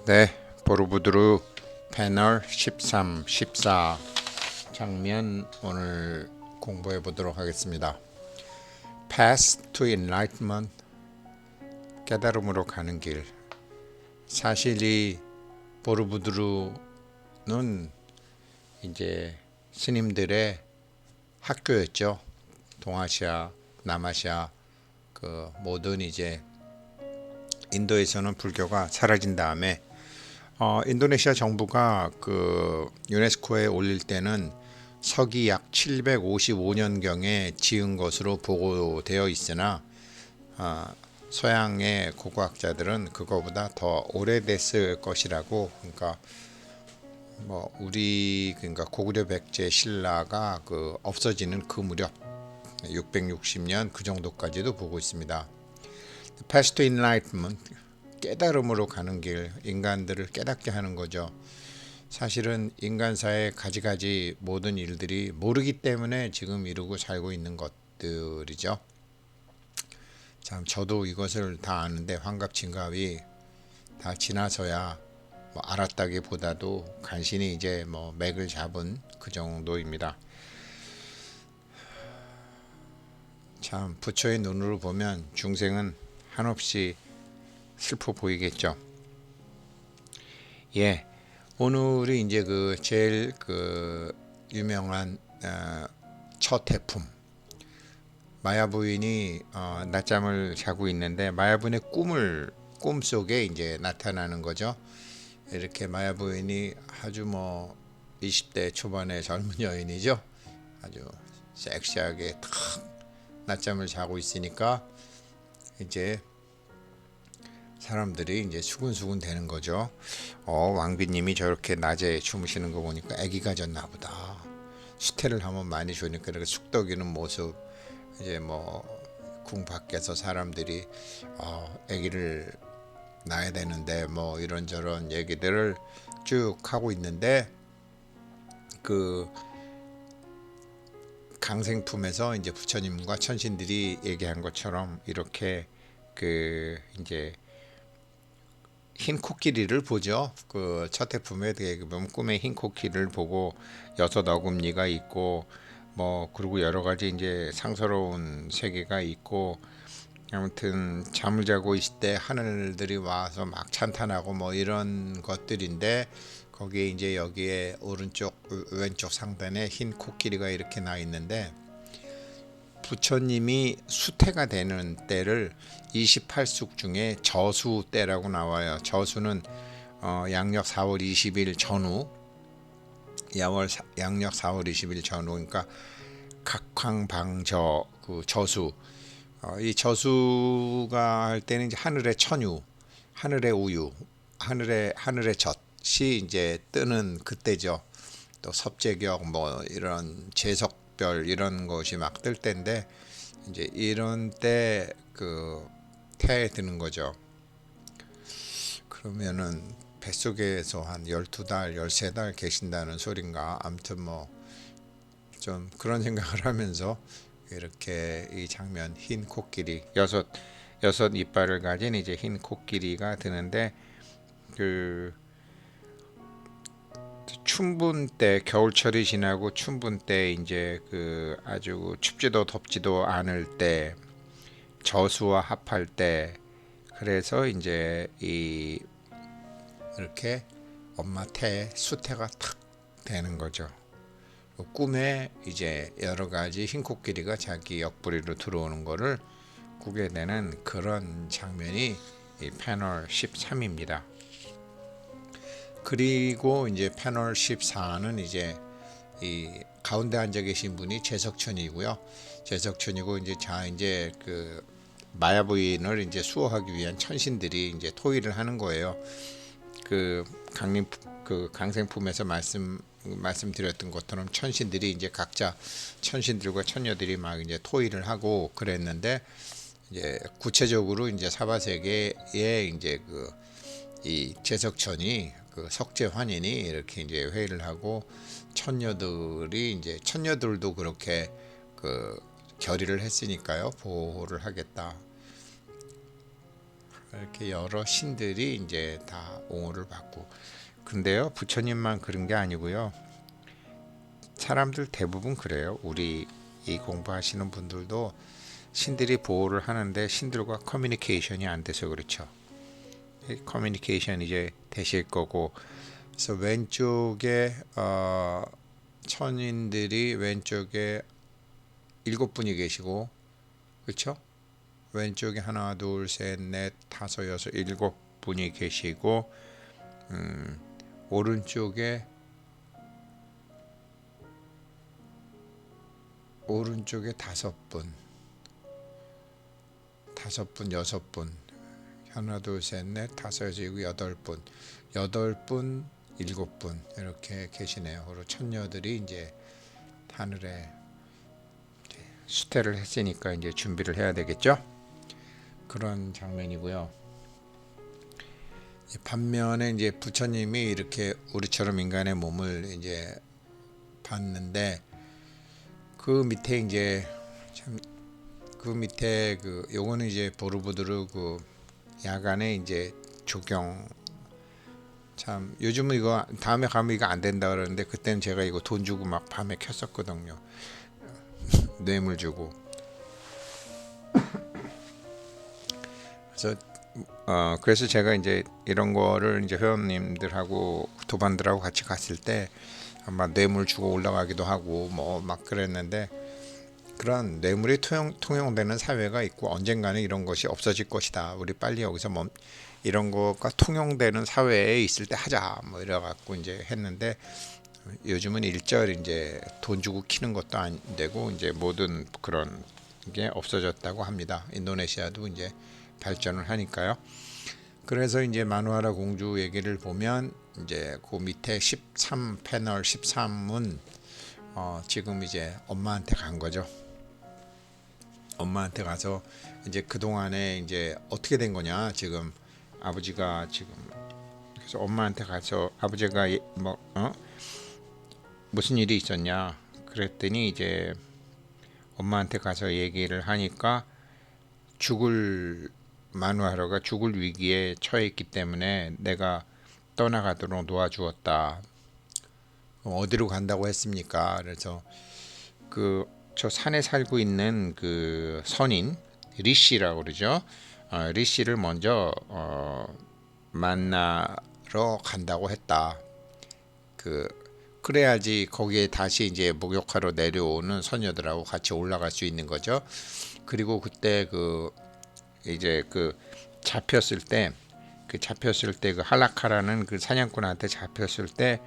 네, 보르부드르 패널 13, 14 장면 오늘 공부해 보도록 하겠습니다. Path to Enlightenment, 깨달음으로 가는 길. 사실 이 보르부드르는 이제 스님들의 학교였죠. 동아시아, 남아시아 그 모든 이제 인도에서는 불교가 사라진 다음에 인도네시아 정부가 그 유네스코에 올릴 때는 서기 약 755년경에 지은 것으로 보고되어 있으나 서양의 고고학자들은 그거보다 더 오래됐을 것이라고. 그러니까 뭐 우리 그러니까 고구려 백제 신라가 그 없어지는 그 무렵 660년 그 정도까지도 보고 있습니다. Path to Enlightenment, 깨달음으로 가는 길, 인간들을 깨닫게 하는 거죠. 사실은 인간사의 가지가지 모든 일들이 모르기 때문에 지금 이루고 살고 있는 것들이죠. 참 저도 이것을 다 아는데 환갑진갑이 다 지나서야 뭐 알았다기보다도 간신히 이제 뭐 맥을 잡은 그 정도입니다. 참 부처의 눈으로 보면 중생은 한없이 슬퍼 보이겠죠. 예, 오늘이 이제 그 제일 그 유명한 첫 태품. 마야 부인이 낮잠을 자고 있는데 마야 부인의 꿈 속에 이제 나타나는 거죠. 이렇게 마야 부인이 아주 뭐 20대 초반의 젊은 여인이죠. 아주 섹시하게 탁 낮잠을 자고 있으니까 이제 사람들이 이제 수근수근 되는 거죠. 왕비님이 저렇게 낮에 주무시는 거 보니까 아기가 졌나 보다. 수태를 한번 많이 주니까 이렇게 숙덕이는 모습. 이제 뭐 궁 밖에서 사람들이 아기를 낳아야 되는데 뭐 이런저런 얘기들을 쭉 하고 있는데 그 강생품에서 이제 부처님과 천신들이 얘기한 것처럼 이렇게 그 이제 흰 코끼리를 보죠. 그 첫 태품에 보면 꿈에 흰 코끼리를 보고 6 어금니가 있고 뭐 그리고 여러 가지 이제 상서로운 세계가 있고, 아무튼 잠을 자고 있을 때 하늘들이 와서 막 찬탄하고 뭐 이런 것들인데, 거기에 이제 여기에 오른쪽 왼쪽 상단에 흰 코끼리가 이렇게 나 있는데, 부처님이 수태가 되는 때를 28숙 중에 저수 때라고 나와요. 저수는 양력 4월 20일 전후, 양력 4월 20일 전후, 그러니까 각황방저 그 저수. 이 저수가 할 때는 이제 하늘의 천유, 하늘의 우유, 하늘의 젖이 이제 뜨는 그때죠. 또 섭제격 뭐 이런 제석별 이런 것이 막 뜰 때인데, 이제 이런 때 그 태에 드는 거죠. 그러면은 뱃속에서 한 12달, 13달 계신다는 소린가. 아무튼 뭐 좀 그런 생각을 하면서 이렇게 이 장면, 흰 코끼리, 여섯 이빨을 가진 이제 흰 코끼리가 드는데, 그 춘분 때, 겨울철이 지나고 춘분 때 이제 그 아주 춥지도 덥지도 않을 때, 저수와 합할 때, 그래서 이제 이 이렇게 엄마 태 수태가 탁 되는 거죠. 꿈에 이제 여러 가지 흰 코끼리가 자기 옆구리로 들어오는 거를 꾸게 되는 그런 장면이 이 패널 13입니다. 그리고 이제 패널 14는 이제 이 가운데 앉아 계신 분이 제석천이고요. 제석천이고 이제 그 마야 부인을 이제 수호하기 위한 천신들이 이제 토의를 하는 거예요. 그 강생품에서 말씀드렸던 것처럼 천신들이 이제 각자 천신들과 천녀들이 막 이제 토의를 하고 그랬는데, 이제 구체적으로 이제 사바세계에 이제 이 제석천이 그 석재환인이 이렇게 이제 회의를 하고, 천녀들도 그렇게 그 결의를 했으니까요, 보호를 하겠다. 이렇게 여러 신들이 이제 다 옹호를 받고. 근데요, 부처님만 그런 게 아니고요. 사람들 대부분 그래요. 우리 이 공부하시는 분들도 신들이 보호를 하는데 신들과 커뮤니케이션이 안 돼서 그렇죠. 커뮤니케이션 이제 되실 거고. 그래서 왼쪽에 천인들이 왼쪽에 7분이 계시고, 그렇죠? 왼쪽에 하나, 둘, 셋, 넷, 다섯, 여섯, 7분이 계시고, 오른쪽에 5분, 5분, 6분, 하나, 둘, 셋, 넷, 다섯, 여섯, 일곱, 8분, 8분, 7분 이렇게 계시네요. 그리고 천녀들이 이제 하늘에 수태를 했으니까 이제 준비를 해야 되겠죠. 그런 장면이고요. 반면에 이제 부처님이 이렇게 우리처럼 인간의 몸을 이제 봤는데, 그 밑에 이제 참 그 밑에 그 요거는 이제 보르부드르 그 야간에 이제 조경, 참 요즘은 이거 다음에 가면 이거 안 된다 그러는데, 그때는 제가 이거 돈 주고 막 밤에 켰었거든요. 뇌물 주고. 그래서 제가 이제 이런 거를 이제 회원님들하고 도반들하고 같이 갔을 때 아마 뇌물 주고 올라가기도 하고 뭐 막 그랬는데, 그런 뇌물이 통용되는 사회가 있고 언젠가는 이런 것이 없어질 것이다. 우리 빨리 여기서 이런 것과 통용되는 사회에 있을 때 하자. 뭐 이래 갖고 이제 했는데, 요즘은 일절 이제 돈 주고 키는 것도 안 되고 이제 모든 그런 게 없어졌다고 합니다. 인도네시아도 이제 발전을 하니까요. 그래서 이제 마누아라 공주 얘기를 보면 이제 그 밑에 13 패널 13은 지금 이제 엄마한테 간 거죠. 엄마한테 가서 이제 그 동안에 이제 어떻게 된 거냐, 지금 아버지가 지금. 그래서 엄마한테 가서 아버지가 무슨 일이 있었냐 그랬더니, 이제 엄마한테 가서 얘기를 하니까 마누아라가 죽을 위기에 처해 있기 때문에 내가 떠나가도록 도와주었다. 어디로 간다고 했습니까? 그래서 저 산에 살고 있는 그 선인 리씨라고 그러죠. 리씨를 먼저 만나러 간다고 했다. 그래야지 거기에 다시 이제 목욕하러 내려오는 소녀들하고 같이 올라갈 수 있는 거죠. 그리고 그때 이제 잡혔을 때 그 할라카라는 그 사냥꾼한테 잡혔을 때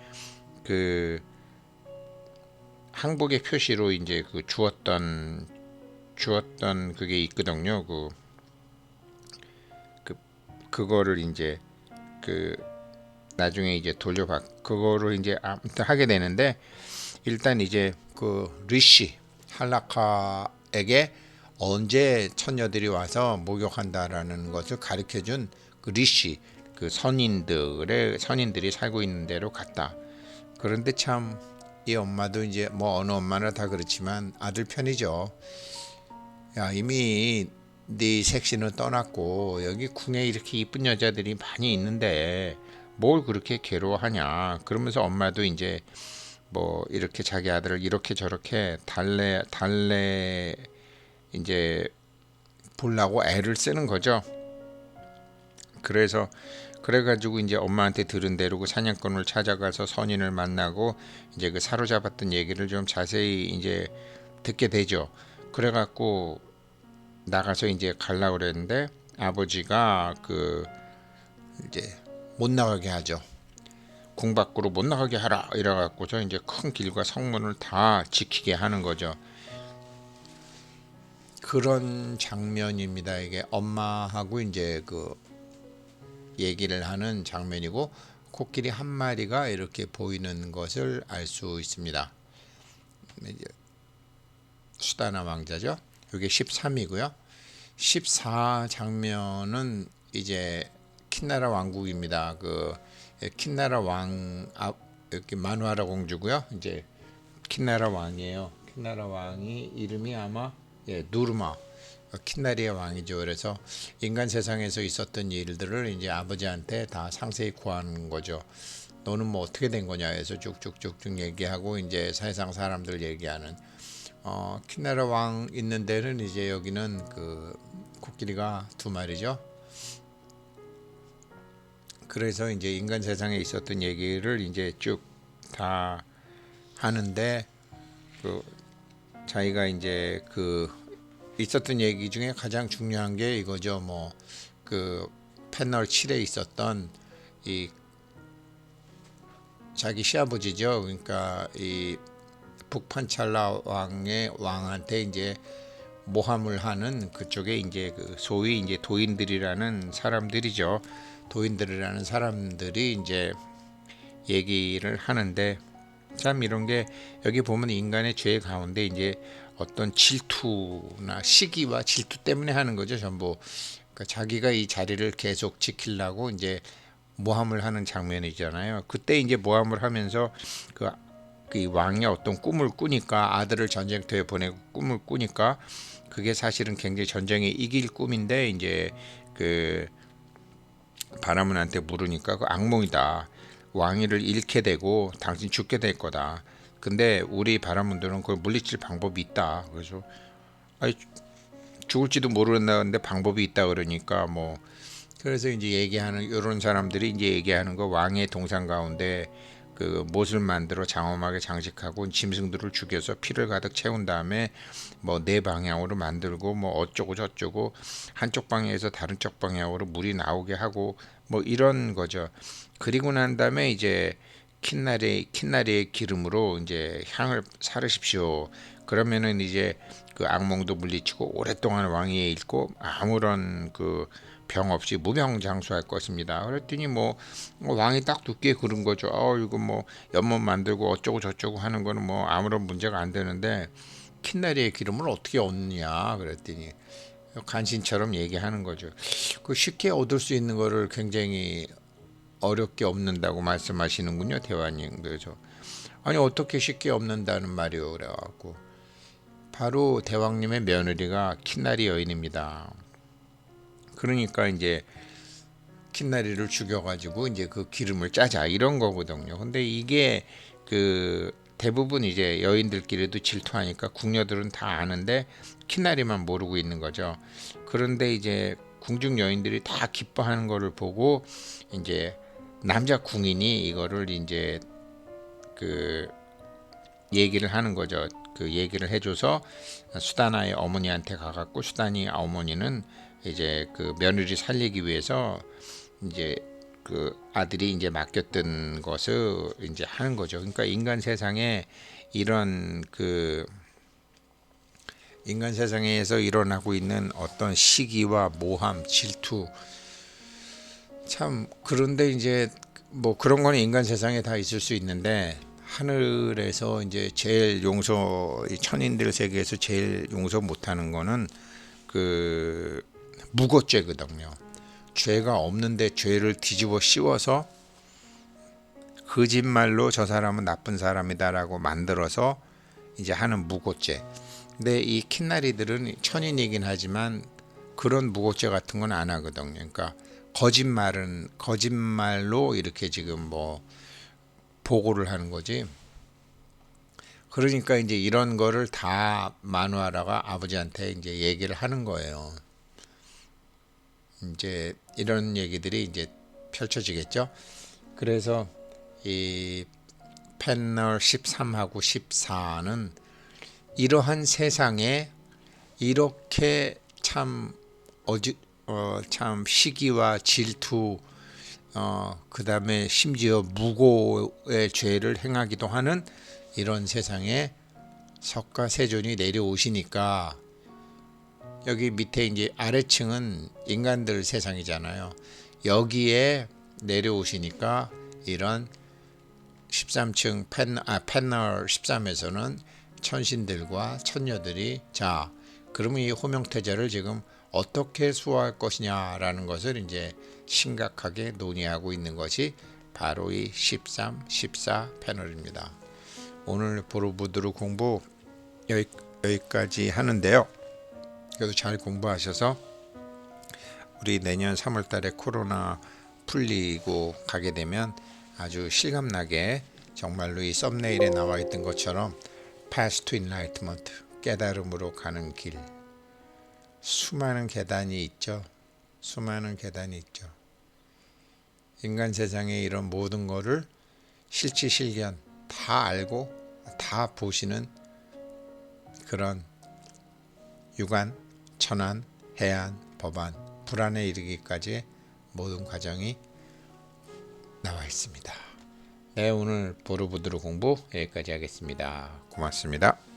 항복의 표시로 이제 주었던 그게 있거든요. 그거를 이제 나중에 이제 그거를 이제 아무튼 하게 되는데, 일단 이제 리시 할라카에게 언제 처녀들이 와서 목욕한다라는 것을 가르쳐준 리시, 선인들이 살고 있는 데로 갔다. 그런데 참 이 엄마도 이제 뭐 어느 엄마나 다 그렇지만 아들 편이죠. 야, 이미 네 색시는 떠났고 여기 궁에 이렇게 이쁜 여자들이 많이 있는데 뭘 그렇게 괴로워하냐. 그러면서 엄마도 이제 뭐 이렇게 자기 아들을 이렇게 저렇게 달래 이제 보려고 애를 쓰는 거죠. 그래가지고 이제 엄마한테 들은 대로 그 사냥꾼을 찾아가서 선인을 만나고 이제 그 사로잡았던 얘기를 좀 자세히 이제 듣게 되죠. 그래갖고 나가서 이제 가려고 그랬는데 아버지가 이제 못 나가게 하죠. 궁 밖으로 못 나가게 하라 이래갖고서 이제 큰 길과 성문을 다 지키게 하는 거죠. 그런 장면입니다. 이게 엄마하고 이제 얘기를 하는 장면이고, 코끼리 한 마리가 이렇게 보이는 것을 알 수 있습니다. 수다나 왕자죠. 이게 13이고요. 14 장면은 이제 킨나라 왕국입니다. 킨나라 여기 마누아라 공주고요. 이제 킨나라 왕이에요. 킨나라 왕이 이름이 아마 누르마. 킨나리의 왕이죠. 그래서 인간 세상에서 있었던 일들을 이제 아버지한테 다 상세히 구하는 거죠. 너는 뭐 어떻게 된 거냐 해서 쭉쭉쭉쭉 얘기하고 이제 세상 사람들 얘기하는 킨나리 왕 있는 데는 이제 여기는 그 코끼리가 두 마리죠. 그래서 이제 인간 세상에 있었던 얘기를 이제 쭉 다 하는데 그 자기가 이제 그 있었던 얘기 중에 가장 중요한 게 이거죠. 뭐 그 패널 7에 있었던 이 자기 시아버지죠. 그러니까 이 북판찰라 왕한테 이제 모함을 하는 그쪽에 이제 그 소위 이제 도인들이라는 사람들이죠. 도인들이라는 사람들이 이제 얘기를 하는데 참 이런 게 여기 보면 인간의 죄 가운데 이제 어떤 질투나 시기와 질투 때문에 하는 거죠. 전부 그러니까 자기가 이 자리를 계속 지키려고 이제 모함을 하는 장면이잖아요. 그때 이제 모함을 하면서 그 왕이 어떤 꿈을 꾸니까 아들을 전쟁터에 보내고 꿈을 꾸니까 그게 사실은 굉장히 전쟁에 이길 꿈인데 이제 그 바라문한테 물으니까 그 악몽이다. 왕위를 잃게 되고 당신 죽게 될 거다. 근데 우리 바라문들은 그걸 물리칠 방법이 있다. 그래서 아니, 죽을지도 모르는데 방법이 있다 그러니까 뭐 그래서 이제 얘기하는 이런 사람들이 이제 얘기하는 거 왕의 동상 가운데 그 못을 만들어 장엄하게 장식하고 짐승들을 죽여서 피를 가득 채운 다음에 뭐 네 방향으로 만들고 뭐 어쩌고 저쩌고 한쪽 방향에서 다른 쪽 방향으로 물이 나오게 하고 뭐 이런 거죠. 그리고 난 다음에 이제 킨나리의 기름으로 이제 향을 사르십시오. 그러면은 이제 그 악몽도 물리치고 오랫동안 왕위에 있고 아무런 그 병 없이 무병장수할 것입니다. 그랬더니 뭐 왕이 딱 듣기에 그런 거죠. 이거 뭐 연못 만들고 어쩌고 저쩌고 하는 거는 뭐 아무런 문제가 안 되는데 킨나리의 기름을 어떻게 얻느냐 그랬더니 간신처럼 얘기하는 거죠. 그 쉽게 얻을 수 있는 거를 굉장히 어렵게 얻는다고 말씀하시는군요, 대화님. 그래서 아니 어떻게 쉽게 얻는다는 말이요 그래갖고 바로 대왕님의 며느리가 킨나리 여인입니다. 그러니까 이제 킨나리를 죽여가지고 이제 그 기름을 짜자 이런 거거든요. 근데 이게 그 대부분 이제 여인들끼리도 질투하니까 궁녀들은 다 아는데 킨나리만 모르고 있는 거죠. 그런데 이제 궁중 여인들이 다 기뻐하는 거를 보고 이제 남자 궁인이 이거를 이제 그 얘기를 하는 거죠. 그 얘기를 해줘서 수다나의 어머니한테 가갖고 수다니 어머니는 이제 그 며느리 살리기 위해서 이제 그 아들이 이제 맡겼던 것을 이제 하는 거죠. 그러니까 인간 세상에 이런 그 인간 세상에서 일어나고 있는 어떤 시기와 모함, 질투 참 그런데 이제 뭐 그런 거는 인간 세상에 다 있을 수 있는데 하늘에서 이제 제일 용서 천인들 세계에서 제일 용서 못하는 거는 그 무고죄거든요. 죄가 없는데 죄를 뒤집어 씌워서 거짓말로 저 사람은 나쁜 사람이다라고 만들어서 이제 하는 무고죄. 근데 이 킨나리들은 천인이긴 하지만 그런 무고죄 같은 건 안 하거든요. 그러니까 거짓말로 이렇게 지금 뭐 보고를 하는 거지. 그러니까 이제 이런 거를 다 마누아라가 아버지한테 이제 얘기를 하는 거예요. 이제 이런 얘기들이 이제 펼쳐지겠죠. 그래서 이 패널 13하고 14는 이러한 세상에 이렇게 참 참 시기와 질투 그 다음에 심지어 무고의 죄를 행하기도 하는 이런 세상에 석가세존이 내려오시니까 여기 밑에 이제 아래층은 인간들 세상이잖아요. 여기에 내려오시니까 이런 13층 패널 13에서는 천신들과 천녀들이 자 그러면 이 호명태자를 지금 어떻게 수호할 것이냐라는 것을 이제 심각하게 논의하고 있는 것이 바로 이 13, 14 패널입니다. 오늘 보로부드루 공부 여기까지 하는데요. 그래도 잘 공부하셔서 우리 내년 3월 달에 코로나 풀리고 가게 되면 아주 실감나게 정말로 이 썸네일에 나와 있던 것처럼 Path to Enlightenment, 깨달음으로 가는 길. 수많은 계단이 있죠. 수많은 계단이 있죠. 인간 세상에 이런 모든 거를 실지실견 다 알고 다 보시는 그런 유관, 천안, 해안, 법안, 불안에 이르기까지의 모든 과정이 나와 있습니다. 네, 오늘 보르보드로 공부 여기까지 하겠습니다. 고맙습니다.